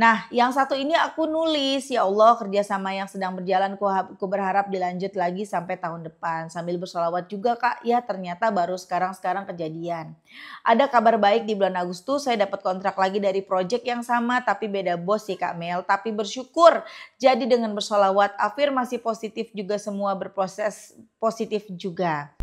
Nah, yang satu ini aku nulis, ya Allah kerjasama yang sedang berjalan ku berharap dilanjut lagi sampai tahun depan. Sambil bersolawat juga Kak, ya ternyata baru sekarang-sekarang kejadian. Ada kabar baik di bulan Agustus saya dapat kontrak lagi dari project yang sama tapi beda bos sih Kak Mel. Tapi bersyukur jadi dengan bersolawat afirmasi positif juga semua berproses positif juga.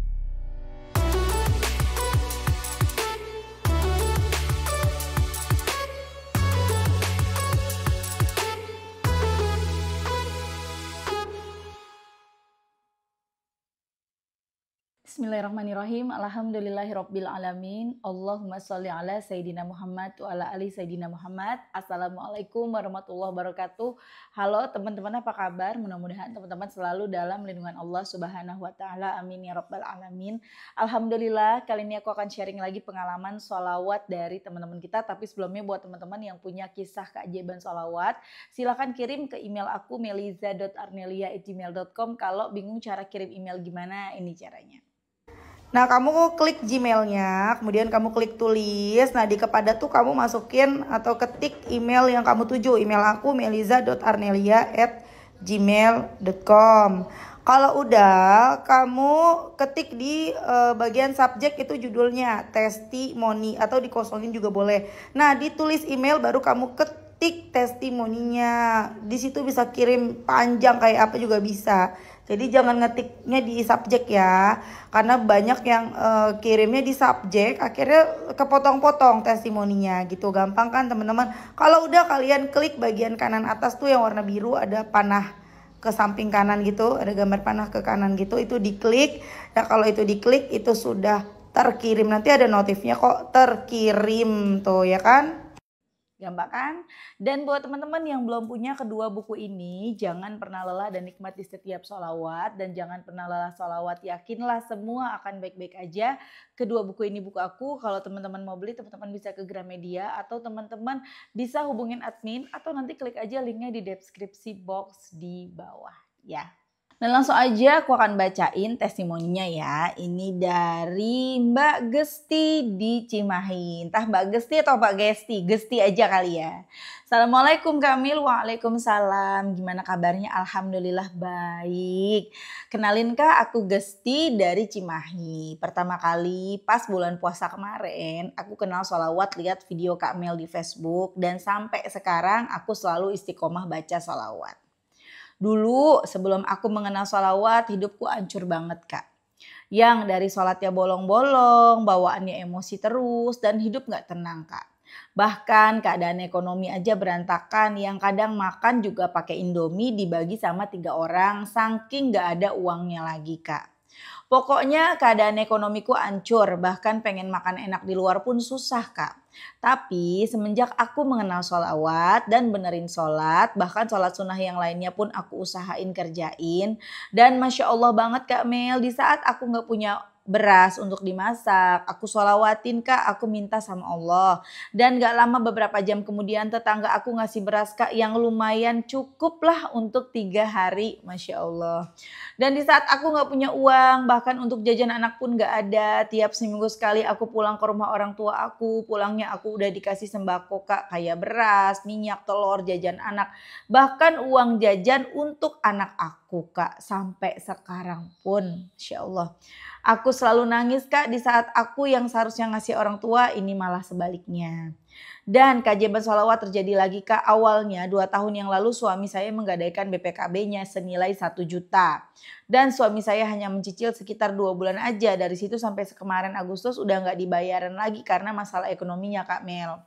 Bismillahirrahmanirrahim. Alhamdulillahirabbil alamin. Allahumma sholli ala sayidina Muhammad wa ala ali sayidina Muhammad. Assalamualaikum warahmatullahi wabarakatuh. Halo teman-teman, apa kabar? Mudah-mudahan teman-teman selalu dalam lindungan Allah Subhanahu wa taala. Amin ya rabbal alamin. Alhamdulillah, kali ini aku akan sharing lagi pengalaman sholawat dari teman-teman kita. Tapi sebelumnya buat teman-teman yang punya kisah keajaiban sholawat, silakan kirim ke email aku meliza.arnelia@gmail.com. Kalau bingung cara kirim email gimana, ini caranya. Nah, kamu klik Gmailnya, kemudian kamu klik tulis. Nah, di kepada tuh kamu masukin atau ketik email yang kamu tuju. Email aku meliza.arnelia@gmail.com. Kalau udah, kamu ketik di bagian subjek itu judulnya testimoni atau dikosongin juga boleh. Nah, ditulis email baru kamu ketik testimoninya. Di situ bisa kirim panjang kayak apa juga bisa. Jadi jangan ngetiknya di subjek ya, karena banyak yang kirimnya di subjek, akhirnya kepotong-potong testimoninya gitu. Gampang kan teman-teman? Kalau udah kalian klik bagian kanan atas tuh yang warna biru ada panah ke samping kanan gitu, ada gambar panah ke kanan gitu, itu diklik. Nah kalau itu diklik itu sudah terkirim, nanti ada notifnya kok terkirim tuh ya kan? Gampang kan? Dan buat teman-teman yang belum punya kedua buku ini, jangan pernah lelah dan nikmati setiap sholawat. Dan jangan pernah lelah sholawat, yakinlah semua akan baik-baik aja. Kedua buku ini buku aku, kalau teman-teman mau beli teman-teman bisa ke Gramedia. Atau teman-teman bisa hubungin admin, atau nanti klik aja linknya di deskripsi box di bawah ya. Dan langsung aja aku akan bacain testimoninya ya. Ini dari Mbak Gesti di Cimahi. Entah Mbak Gesti atau Mbak Gesti. Gesti aja kali ya. Assalamualaikum Kamil. Waalaikumsalam. Gimana kabarnya? Alhamdulillah baik. Kenalin Kak, aku Gesti dari Cimahi. Pertama kali pas bulan puasa kemarin, aku kenal sholawat lihat video Kak Mel di Facebook. Dan sampai sekarang aku selalu istiqomah baca sholawat. Dulu sebelum aku mengenal sholawat, hidupku hancur banget Kak. Yang dari sholatnya bolong-bolong, bawaannya emosi terus, dan hidup gak tenang Kak. Bahkan keadaan ekonomi aja berantakan, yang kadang makan juga pakai Indomie dibagi sama 3 orang, saking gak ada uangnya lagi Kak. Pokoknya keadaan ekonomiku hancur, bahkan pengen makan enak di luar pun susah Kak. Tapi semenjak aku mengenal sholawat dan benerin sholat, bahkan sholat sunnah yang lainnya pun aku usahain kerjain. Dan Masya Allah banget Kak Mel, di saat aku gak punya beras untuk dimasak, aku sholawatin Kak, aku minta sama Allah. Dan gak lama beberapa jam kemudian tetangga aku ngasih beras Kak yang lumayan cukup lah untuk 3 hari, Masya Allah. Dan di saat aku gak punya uang, bahkan untuk jajan anak pun gak ada. Tiap seminggu sekali aku pulang ke rumah orang tua aku, pulangnya aku udah dikasih sembako Kak, kayak beras, minyak, telur, jajan anak. Bahkan uang jajan untuk anak aku Kak, sampai sekarang pun, Masya Allah. Aku selalu nangis Kak di saat aku yang seharusnya ngasih orang tua, ini malah sebaliknya. Dan keajaiban sholawat terjadi lagi Kak, awalnya 2 tahun yang lalu suami saya menggadaikan BPKB-nya senilai 1 juta. Dan suami saya hanya mencicil sekitar 2 bulan aja, dari situ sampai kemarin Agustus udah gak dibayaran lagi karena masalah ekonominya Kak Mel.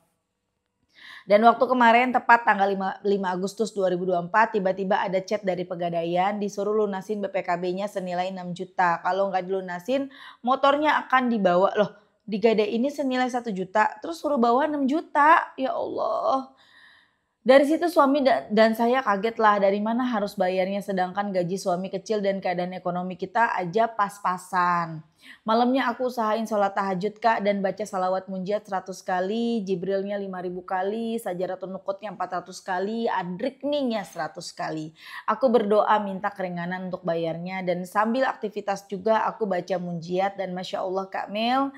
Dan waktu kemarin tepat tanggal 5 Agustus 2024 tiba-tiba ada chat dari Pegadaian disuruh lunasin BPKB-nya senilai 6 juta. Kalau nggak dilunasin motornya akan dibawa. Loh, digadai ini senilai 1 juta terus suruh bawa 6 juta. Ya Allah. Dari situ suami dan saya kaget lah, dari mana harus bayarnya sedangkan gaji suami kecil dan keadaan ekonomi kita aja pas-pasan. Malamnya aku usahain sholat tahajud Kak dan baca salawat munjiat 100 kali, Jibrilnya 5.000 kali, Sajaratul Nukutnya 400 kali, Adrikninya 100 kali. Aku berdoa minta keringanan untuk bayarnya dan sambil aktivitas juga aku baca munjiat dan Masya Allah Kak Mel,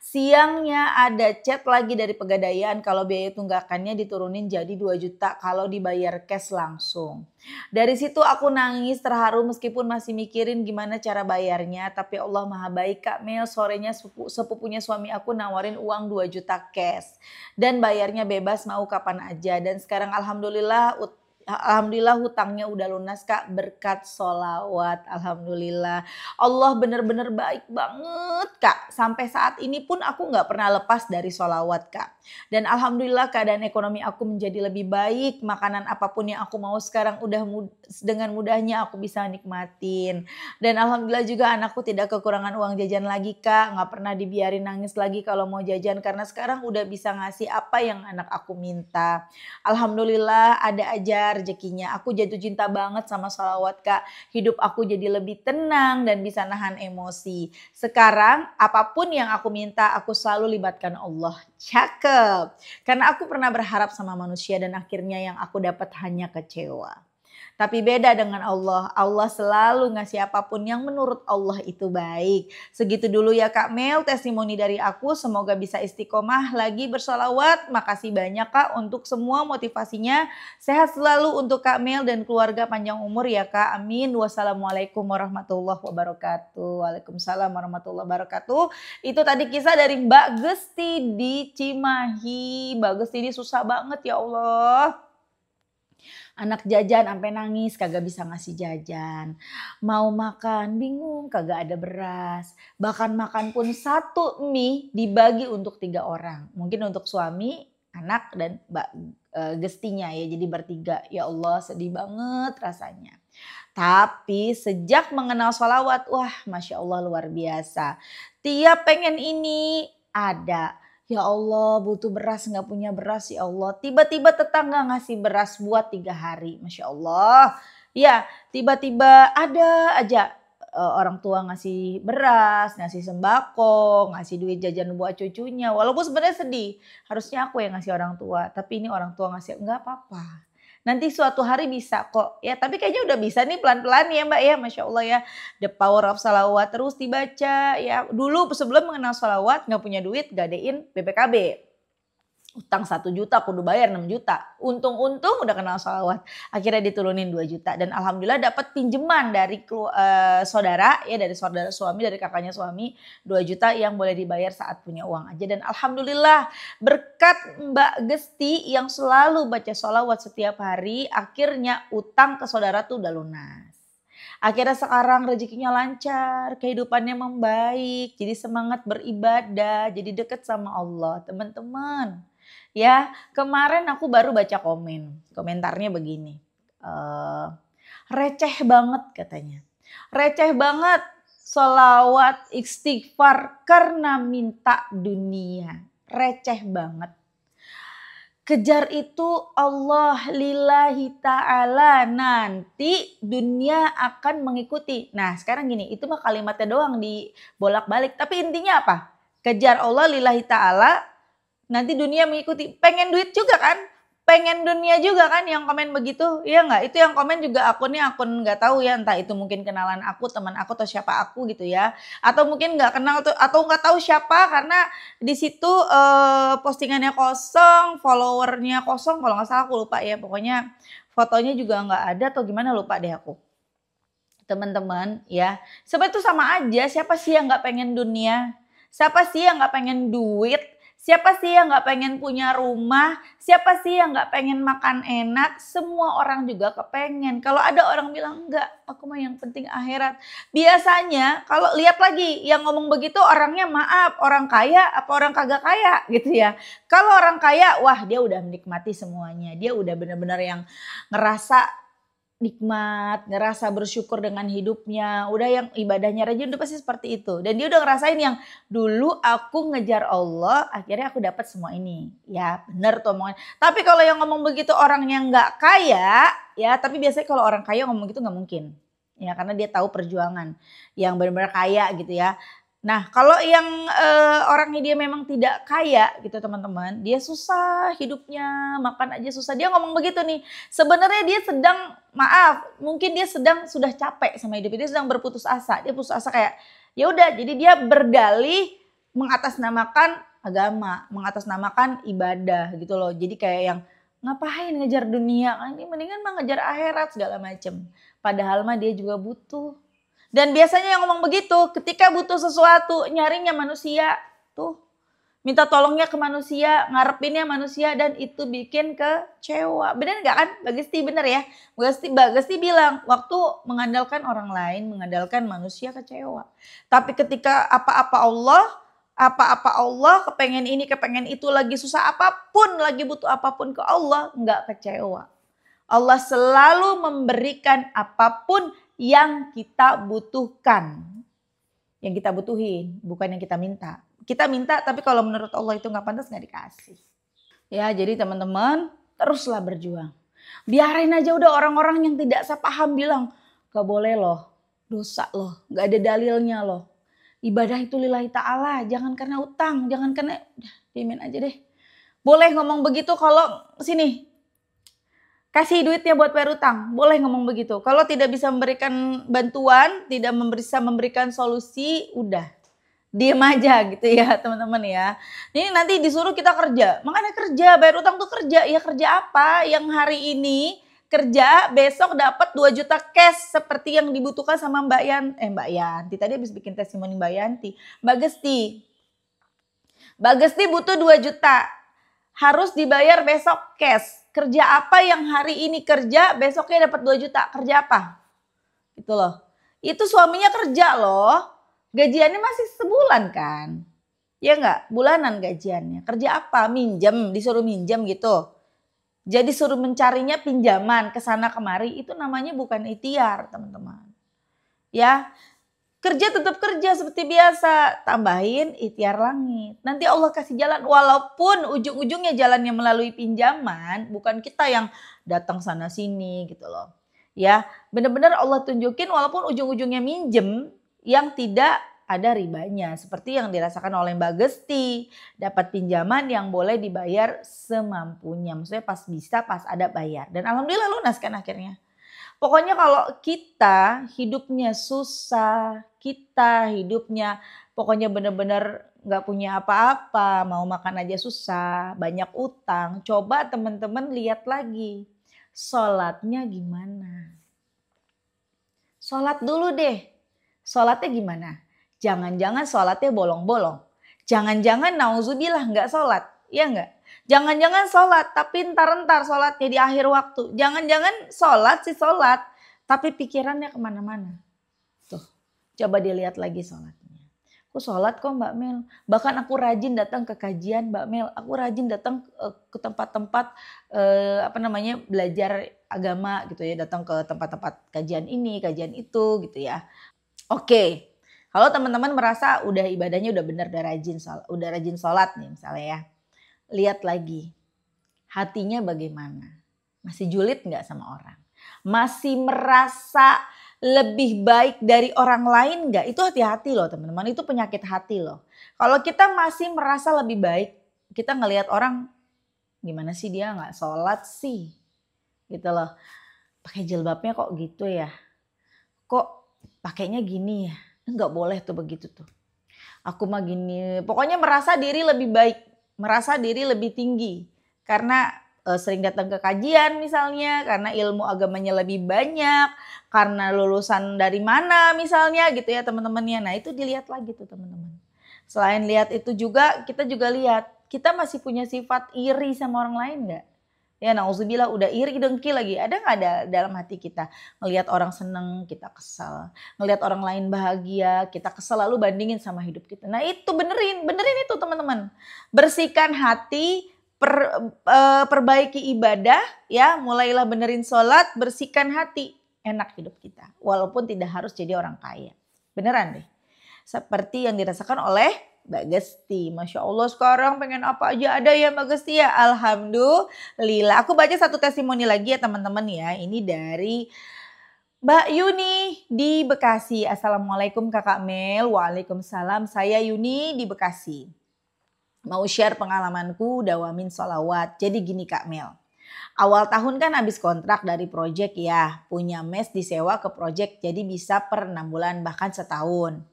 Siangnya ada chat lagi dari Pegadaian kalau biaya tunggakannya diturunin jadi 2 juta kalau dibayar cash langsung. Dari situ aku nangis terharu meskipun masih mikirin gimana cara bayarnya. Tapi Allah Maha Baik Kak Mel, sorenya sepupunya suami aku nawarin uang 2 juta cash. Dan bayarnya bebas mau kapan aja. Dan sekarang Alhamdulillah hutangnya udah lunas Kak berkat sholawat. Alhamdulillah. Allah bener-bener baik banget Kak. Sampai saat ini pun aku gak pernah lepas dari sholawat Kak. Dan Alhamdulillah keadaan ekonomi aku menjadi lebih baik. Makanan apapun yang aku mau sekarang udah dengan mudahnya aku bisa nikmatin. Dan Alhamdulillah juga anakku tidak kekurangan uang jajan lagi Kak. Gak pernah dibiarin nangis lagi kalau mau jajan. Karena sekarang udah bisa ngasih apa yang anak aku minta. Alhamdulillah ada aja rezekinya. Aku jatuh cinta banget sama sholawat Kak. Hidup aku jadi lebih tenang dan bisa nahan emosi. Sekarang apapun yang aku minta aku selalu libatkan Allah. Cakep. Karena aku pernah berharap sama manusia dan akhirnya yang aku dapat hanya kecewa. Tapi beda dengan Allah. Allah selalu ngasih apapun yang menurut Allah itu baik. Segitu dulu ya Kak Mel testimoni dari aku. Semoga bisa istiqomah lagi bersolawat. Makasih banyak Kak untuk semua motivasinya. Sehat selalu untuk Kak Mel dan keluarga, panjang umur ya Kak. Amin. Wassalamualaikum warahmatullahi wabarakatuh. Waalaikumsalam warahmatullahi wabarakatuh. Itu tadi kisah dari Mbak Gesti di Cimahi. Mbak Gesti ini susah banget ya Allah. Anak jajan sampai nangis kagak bisa ngasih jajan. Mau makan bingung kagak ada beras. Bahkan makan pun satu mie dibagi untuk 3 orang. Mungkin untuk suami, anak dan Mbak Gestinya ya. Jadi bertiga. Ya Allah sedih banget rasanya. Tapi sejak mengenal sholawat, wah Masya Allah luar biasa. Tiap pengen ini ada. Ya Allah butuh beras gak punya beras ya Allah. Tiba-tiba tetangga ngasih beras buat 3 hari. Masya Allah. Ya tiba-tiba ada aja orang tua ngasih beras, ngasih sembako, ngasih duit jajan buat cucunya. Walaupun sebenarnya sedih. Harusnya aku yang ngasih orang tua. Tapi ini orang tua ngasih enggak apa-apa. Nanti suatu hari bisa kok ya, tapi kayaknya udah bisa nih pelan-pelan ya Mbak ya, Masya Allah ya. The power of salawat terus dibaca ya. Dulu sebelum mengenal salawat gak punya duit gadein BPKB. Utang 1 juta kudu bayar 6 juta. Untung-untung udah kenal sholawat. Akhirnya diturunin 2 juta. Dan Alhamdulillah dapat pinjeman dari saudara ya, dari saudara suami, dari kakaknya suami 2 juta yang boleh dibayar saat punya uang aja. Dan Alhamdulillah berkat Mbak Gesti yang selalu baca sholawat setiap hari, akhirnya utang ke saudara tuh udah lunas. Akhirnya sekarang rezekinya lancar, kehidupannya membaik, jadi semangat beribadah, jadi deket sama Allah. Teman-teman, ya kemarin aku baru baca komentarnya begini, receh banget katanya. Receh banget sholawat istighfar karena minta dunia. Receh banget. Kejar itu Allah lillahi ta'ala, nanti dunia akan mengikuti. Nah sekarang gini, itu mah kalimatnya doang dibolak-balik. Tapi intinya apa? Kejar Allah lillahi ta'ala, nanti dunia mengikuti. Pengen duit juga kan? Pengen dunia juga kan yang komen begitu? Iya nggak? Itu yang komen juga akunnya akun nggak tahu ya. Entah itu mungkin kenalan aku, teman aku atau siapa aku gitu ya. Atau mungkin nggak kenal tuh, atau nggak tahu siapa karena di situ postingannya kosong, followernya kosong kalau nggak salah aku lupa ya. Pokoknya fotonya juga nggak ada atau gimana lupa deh aku. Teman-teman ya, sebenarnya itu sama aja. Siapa sih yang nggak pengen dunia? Siapa sih yang nggak pengen duit? Siapa sih yang gak pengen punya rumah? Siapa sih yang gak pengen makan enak? Semua orang juga kepengen. Kalau ada orang bilang enggak, aku mah yang penting akhirat. Biasanya kalau lihat lagi yang ngomong begitu orangnya maaf, orang kaya apa orang kagak kaya gitu ya. Kalau orang kaya, wah dia udah menikmati semuanya. Dia udah benar-benar yang ngerasa nikmat, ngerasa bersyukur dengan hidupnya, udah yang ibadahnya rajin udah pasti seperti itu. Dan dia udah ngerasain yang dulu aku ngejar Allah, akhirnya aku dapat semua ini. Ya bener tuh omongan. Tapi kalau yang ngomong begitu orang yang nggak kaya, ya tapi biasanya kalau orang kaya ngomong gitu nggak mungkin. Ya karena dia tahu perjuangan yang benar-benar kaya gitu ya. Nah kalau yang orangnya dia memang tidak kaya gitu teman-teman, dia susah hidupnya, makan aja susah. Dia ngomong begitu nih, sebenarnya dia sedang mungkin dia sudah capek sama hidup, dia sedang berputus asa. Dia putus asa kayak ya udah, jadi dia berdalih mengatasnamakan agama, mengatasnamakan ibadah gitu loh. Jadi kayak yang ngapain ngejar dunia, ini mendingan mah ngejar akhirat segala macem. Padahal mah dia juga butuh. Dan biasanya yang ngomong begitu ketika butuh sesuatu nyarinya manusia tuh. Minta tolongnya ke manusia, ngarepinnya manusia, dan itu bikin kecewa. Bener gak kan? Mbak Gesti bener ya? Mbak Gesti bilang, waktu mengandalkan orang lain, mengandalkan manusia kecewa. Tapi ketika apa-apa Allah, kepengen ini, kepengen itu, lagi susah apapun, lagi butuh apapun ke Allah, gak kecewa. Allah selalu memberikan apapun yang kita butuhkan. Yang kita butuhin, bukan yang kita minta. Kita minta tapi kalau menurut Allah itu gak pantas gak dikasih. Ya jadi teman-teman teruslah berjuang. Biarin aja udah orang-orang yang tidak sepaham bilang gak boleh loh, dosa loh, gak ada dalilnya loh. Ibadah itu lillahi ta'ala, jangan karena utang, jangan karena, udah diemin aja deh. Boleh ngomong begitu kalau sini, kasih duitnya buat bayar utang, boleh ngomong begitu. Kalau tidak bisa memberikan bantuan, tidak bisa memberikan solusi, udah. Diem aja gitu ya teman-teman ya. Ini nanti disuruh kita kerja. Makanya kerja, bayar utang tuh kerja. Ya kerja apa? Yang hari ini kerja, besok dapat 2 juta cash seperti yang dibutuhkan sama Mbak Yanti. Tadi habis bikin testimoni Mbak Yanti. Mbak Gesti butuh 2 juta. Harus dibayar besok cash. Kerja apa yang hari ini kerja, besoknya dapat 2 juta. Kerja apa? Gitu loh. Itu suaminya kerja loh. Gajiannya masih sebulan kan. Ya enggak? Bulanan gajiannya. Kerja apa? Minjem, disuruh minjem gitu. Jadi suruh mencarinya pinjaman ke sana kemari, itu namanya bukan ikhtiar, teman-teman. Ya. Kerja tetap kerja seperti biasa, tambahin ikhtiar langit. Nanti Allah kasih jalan walaupun ujung-ujungnya jalannya melalui pinjaman, bukan kita yang datang sana sini gitu loh. Ya, benar-benar Allah tunjukin walaupun ujung-ujungnya minjem yang tidak ada ribanya. Seperti yang dirasakan oleh Mbak Gesti. Dapat pinjaman yang boleh dibayar semampunya. Maksudnya pas bisa, pas ada bayar. Dan alhamdulillah lunas kan akhirnya. Pokoknya kalau kita hidupnya susah, kita hidupnya pokoknya benar-benar gak punya apa-apa, mau makan aja susah, banyak utang. Coba teman-teman lihat lagi. Sholatnya gimana? Sholat dulu deh. Sholatnya gimana? Jangan-jangan sholatnya bolong-bolong. Jangan-jangan nauzubillah nggak sholat. Iya nggak? Jangan-jangan sholat tapi entar-entar sholatnya di akhir waktu. Jangan-jangan sholat sih sholat. Tapi pikirannya kemana-mana. Tuh, coba dilihat lagi sholatnya. Aku sholat kok Mbak Mel. Bahkan aku rajin datang ke kajian Mbak Mel. Aku rajin datang ke tempat-tempat belajar agama gitu ya. Datang ke tempat-tempat kajian ini, kajian itu gitu ya. Oke, kalau teman-teman merasa udah ibadahnya udah benar, udah rajin sholat nih misalnya ya. Lihat lagi, hatinya bagaimana? Masih julid gak sama orang? Masih merasa lebih baik dari orang lain gak? Itu hati-hati loh teman-teman, itu penyakit hati loh. Kalau kita masih merasa lebih baik, kita ngelihat orang, gimana sih dia gak sholat sih? Gitu loh, pakai jilbabnya kok gitu ya? Kok pakainya gini ya, nggak boleh tuh begitu tuh. Aku mah gini, pokoknya merasa diri lebih baik, merasa diri lebih tinggi. Karena sering datang ke kajian misalnya, karena ilmu agamanya lebih banyak, karena lulusan dari mana misalnya gitu ya teman-temannya. Nah itu dilihat lagi tuh teman-teman. Selain lihat itu juga, kita juga lihat, kita masih punya sifat iri sama orang lain nggak? Ya nauzubillah udah iri dengki lagi. Ada gak ada dalam hati kita? Ngelihat orang seneng kita kesal. Ngelihat orang lain bahagia kita kesal lalu bandingin sama hidup kita. Nah itu benerin itu teman-teman. Bersihkan hati, perbaiki ibadah ya. Mulailah benerin sholat, bersihkan hati. Enak hidup kita. Walaupun tidak harus jadi orang kaya. Beneran deh. Seperti yang dirasakan oleh Mbak Gesti. Masya Allah sekarang pengen apa aja ada ya Mbak Gesti ya. Alhamdulillah. Aku baca satu testimoni lagi ya teman-teman ya. Ini dari Mbak Yuni di Bekasi. Assalamualaikum Kakak Mel. Waalaikumsalam. Saya Yuni di Bekasi. Mau share pengalamanku dawamin sholawat. Jadi gini Kak Mel. Awal tahun kan habis kontrak dari project ya. Punya mes disewa ke project. Jadi bisa per 6 bulan bahkan setahun.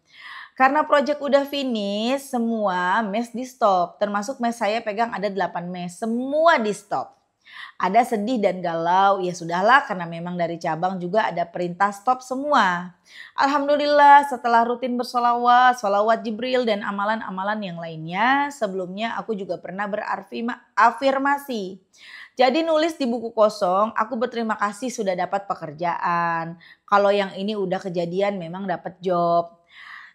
Karena project udah finish, semua mes di stop. Termasuk mes saya pegang ada 8 mes, semua di stop. Ada sedih dan galau, ya sudahlah karena memang dari cabang juga ada perintah stop semua. Alhamdulillah setelah rutin bersolawat, solawat Jibril dan amalan-amalan yang lainnya, sebelumnya aku juga pernah berafirmasi. Jadi nulis di buku kosong, aku berterima kasih sudah dapat pekerjaan. Kalau yang ini udah kejadian memang dapat job.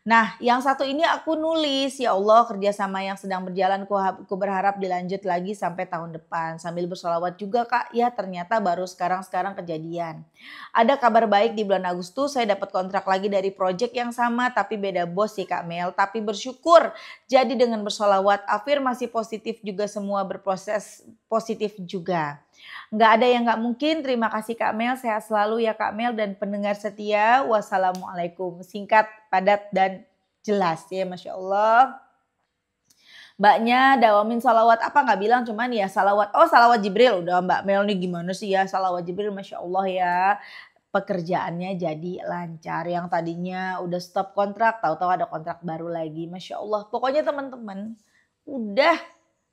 Nah, yang satu ini aku nulis, ya Allah kerjasama yang sedang berjalan ku berharap dilanjut lagi sampai tahun depan. Sambil bersolawat juga Kak, ya ternyata baru sekarang kejadian. Ada kabar baik di bulan Agustus saya dapat kontrak lagi dari project yang sama tapi beda bos sih Kak Mel. Tapi bersyukur jadi dengan bersolawat afirmasi positif juga semua berproses positif juga. Nggak ada yang nggak mungkin. Terima kasih Kak Mel. Sehat selalu ya Kak Mel dan pendengar setia. Wassalamualaikum. Singkat, padat, dan jelas ya. Masya Allah. Mbaknya dawamin salawat apa nggak bilang cuman ya salawat. Oh salawat Jibril. Udah Mbak Mel nih gimana sih ya salawat Jibril. Masya Allah ya. Pekerjaannya jadi lancar. Yang tadinya udah stop kontrak. Tahu-tahu ada kontrak baru lagi. Masya Allah. Pokoknya teman-teman. Udah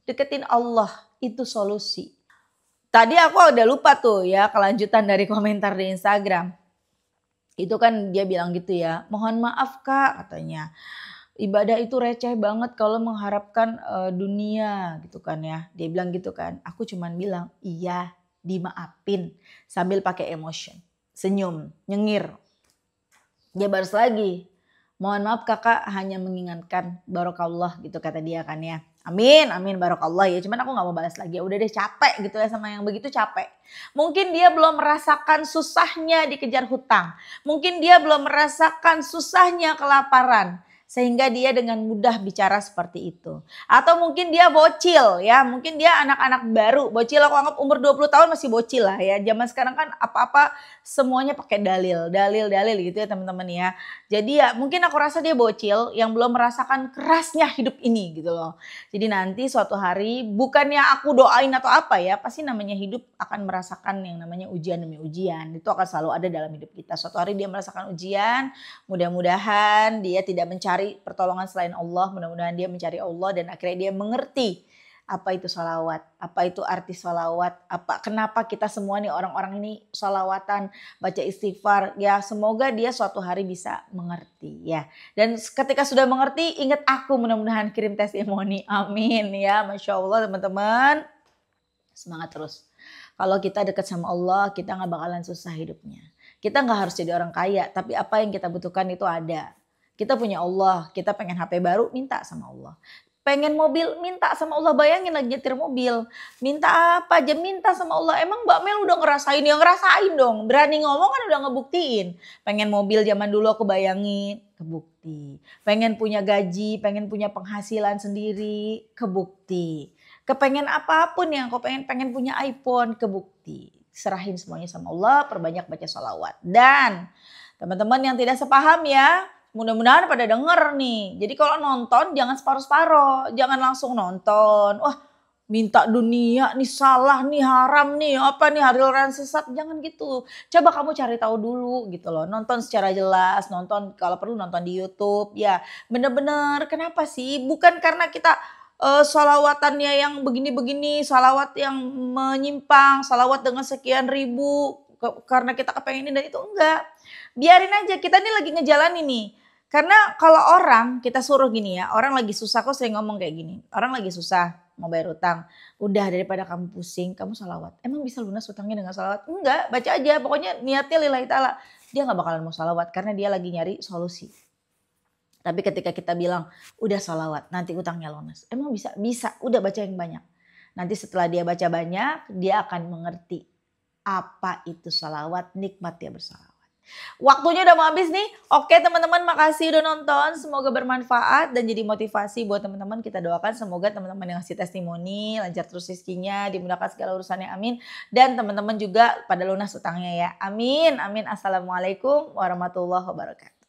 deketin Allah. Itu solusi. Tadi aku udah lupa tuh ya kelanjutan dari komentar di Instagram. Itu kan dia bilang gitu ya, mohon maaf Kak katanya. Ibadah itu receh banget kalau mengharapkan dunia gitu kan ya. Dia bilang gitu kan, aku cuman bilang iya dimaafin sambil pakai emotion. Senyum, nyengir. Dia balas lagi, mohon maaf kakak hanya mengingatkan barokallah gitu kata dia kan ya. Amin, amin barokallah ya. Cuman aku gak mau balas lagi. Ya udah deh capek gitu ya sama yang begitu capek. Mungkin dia belum merasakan susahnya dikejar hutang. Mungkin dia belum merasakan susahnya kelaparan. Sehingga dia dengan mudah bicara seperti itu. Atau mungkin dia bocil ya. Mungkin dia anak-anak baru. Bocil aku anggap umur 20 tahun masih bocil lah ya. Zaman sekarang kan apa-apa semuanya pakai dalil gitu ya teman-teman ya. Jadi ya mungkin aku rasa dia bocil yang belum merasakan kerasnya hidup ini gitu loh. Jadi nanti suatu hari bukannya aku doain atau apa ya. Pasti namanya hidup akan merasakan yang namanya ujian demi ujian. Itu akan selalu ada dalam hidup kita. Suatu hari dia merasakan ujian. Mudah-mudahan dia tidak mencari pertolongan selain Allah. Mudah-mudahan dia mencari Allah dan akhirnya dia mengerti apa itu sholawat, apa itu arti sholawat, kenapa kita semua nih orang-orang ini sholawatan, baca istighfar. Ya semoga dia suatu hari bisa mengerti ya. Dan ketika sudah mengerti ingat aku, mudah-mudahan kirim testimoni. Amin ya. Masya Allah teman-teman. Semangat terus. Kalau kita dekat sama Allah kita gak bakalan susah hidupnya. Kita gak harus jadi orang kaya tapi apa yang kita butuhkan itu ada. Kita punya Allah, kita pengen HP baru, minta sama Allah. Pengen mobil, minta sama Allah. Bayangin lagi nyetir mobil. Minta apa aja, minta sama Allah. Emang Mbak Mel udah ngerasain? Ya ngerasain dong. Berani ngomong kan udah ngebuktiin. Pengen mobil zaman dulu aku bayangin, kebukti. Pengen punya gaji, pengen punya penghasilan sendiri, kebukti. Kepengen apapun yang kau pengen punya iPhone, kebukti. Serahin semuanya sama Allah, perbanyak baca sholawat. Dan teman-teman yang tidak sepaham ya, mudah-mudahan pada denger nih. Jadi kalau nonton jangan separuh-separuh. Jangan langsung nonton. Wah minta dunia nih salah nih haram nih apa nih hariran sesat. Jangan gitu. Coba kamu cari tahu dulu gitu loh. Nonton secara jelas. Nonton kalau perlu nonton di YouTube. Ya bener-bener kenapa sih? Bukan karena kita sholawatannya yang begini-begini. Sholawat yang menyimpang. Sholawat dengan sekian ribu. Karena kita kepengen ini dan itu enggak. Biarin aja kita nih lagi ngejalanin nih. Karena kalau orang kita suruh gini ya, orang lagi susah, kok sering ngomong kayak gini. Orang lagi susah mau bayar utang, udah daripada kamu pusing, kamu sholawat. Emang bisa lunas utangnya dengan sholawat? Enggak, baca aja. Pokoknya niatnya lillahi ta'ala. Dia gak bakalan mau sholawat karena dia lagi nyari solusi. Tapi ketika kita bilang, udah sholawat, nanti utangnya lunas. Emang bisa? Bisa, udah baca yang banyak. Nanti setelah dia baca banyak, dia akan mengerti apa itu sholawat, nikmat dia bersalawat. Waktunya udah mau habis nih. Oke teman-teman, makasih udah nonton. Semoga bermanfaat dan jadi motivasi buat teman-teman. Kita doakan semoga teman-teman yang ngasih testimoni lancar terus rezekinya, dimudahkan segala urusannya, amin. Dan teman-teman juga pada lunas utangnya ya, amin, amin. Assalamualaikum warahmatullahi wabarakatuh.